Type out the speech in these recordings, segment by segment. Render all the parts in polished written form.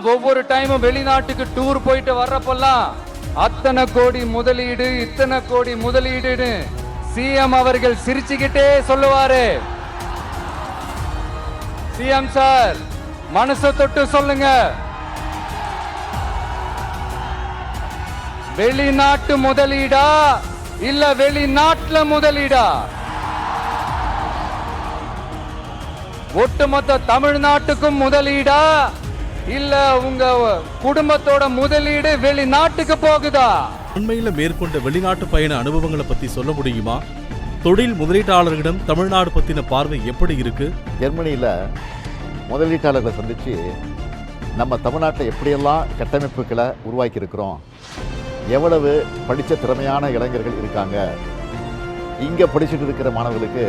ஒவ்வொரு டைமும் வெளிநாட்டுக்கு டூர் போயிட்டு வர்றப்பெல்லாம் அத்தனை கோடி முதலீடு இத்தனை கோடி முதலீடுன்னு சிஎம் அவர்கள் சிரிச்சுக்கிட்டே சொல்லுவாரு. சிஎம் சார் மனசை தொட்டு சொல்லுங்க, வெளிநாட்டு முதலீடா இல்ல வெளிநாட்டுல முதலீடா? ஒட்டுமொத்த தமிழ்நாட்டுக்கும் முதலீடா இல்ல உங்க குடும்பத்தோட முதலீடு வெளிநாட்டுக்கு போகுதா? உண்மையில மேற்கொண்ட வெளிநாட்டு பயண அனுபவங்களை பத்தி சொல்ல முடியுமா? தொழில் முதலீட்டாளர்களிடம் தமிழ்நாடு பத்தின பார்வை எப்படி இருக்கு? ஜெர்மனியில் முதலீட்டாளர்களை சந்திச்சு நம்ம தமிழ்நாட்டில் எப்படியெல்லாம் கட்டமைப்புகளை உருவாக்கி இருக்கிறோம், எவ்வளவு படித்த திறமையான இளைஞர்கள் இருக்காங்க, இங்கே படிச்சுட்டு இருக்கிற மாணவர்களுக்கு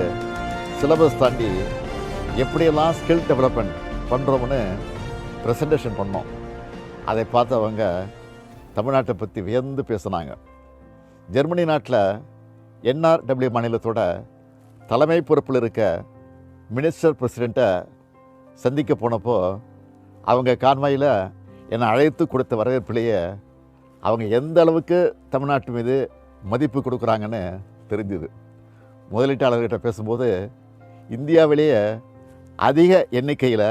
சிலபஸ் தாண்டி எப்படியெல்லாம் ஸ்கில் டெவலப்மெண்ட் பண்ணுறோம்னு ப்ரெசன்டேஷன் பண்ணோம். அதை பார்த்தவங்க தமிழ்நாட்டை பற்றி வியந்து பேசினாங்க. ஜெர்மனி நாட்டில் என்ஆர்டபிள்யூ மாநிலத்தோட தலைமை பொறுப்பில் இருக்க மினிஸ்டர் பிரசிடெண்ட்டை சந்திக்க போனப்போ அவங்க கான்வாயில் என்னை அழைத்து கொடுத்த வரவேற்பிலேயே அவங்க எந்த அளவுக்கு தமிழ்நாட்டு மீது மதிப்பு கொடுக்குறாங்கன்னு தெரிஞ்சுது. முதலீட்டாளர்கிட்ட பேசும்போது இந்தியாவிலேயே அதிக எண்ணிக்கையில்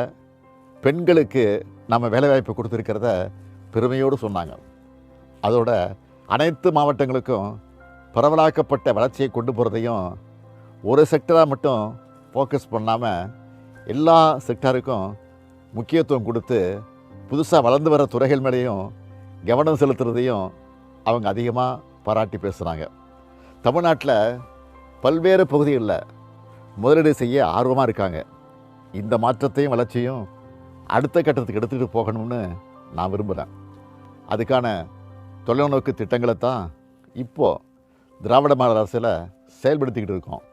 பெண்களுக்கு நம்ம வேலைவாய்ப்பு கொடுத்துருக்கிறத பெருமையோடு சொன்னாங்க. அதோட அனைத்து மாவட்டங்களுக்கும் பரவலாக்கப்பட்ட வளர்ச்சியை கொண்டு போகிறதையும் ஒரு செக்டராக மட்டும் ஃபோக்கஸ் பண்ணாமல் எல்லா செக்டாருக்கும் முக்கியத்துவம் கொடுத்து புதுசாக வளர்ந்து வர துறைகள் மேலேயும் கவனம் செலுத்துறதையும் அவங்க அதிகமாக பாராட்டி பேசுகிறாங்க. தமிழ்நாட்டில் பல்வேறு பகுதிகளில் முதலீடு செய்ய ஆர்வமாக இருக்காங்க. இந்த மாற்றத்தையும் வளர்ச்சியும் அடுத்த கட்டத்துக்கு எடுத்துகிட்டு போகணும்னு நான் விரும்புகிறேன். அதுக்கான தொலைநோக்கு திட்டங்களை தான் இப்போது திராவிட மாடல் அரசில் செயல்படுத்திக்கிட்டு இருக்கோம்.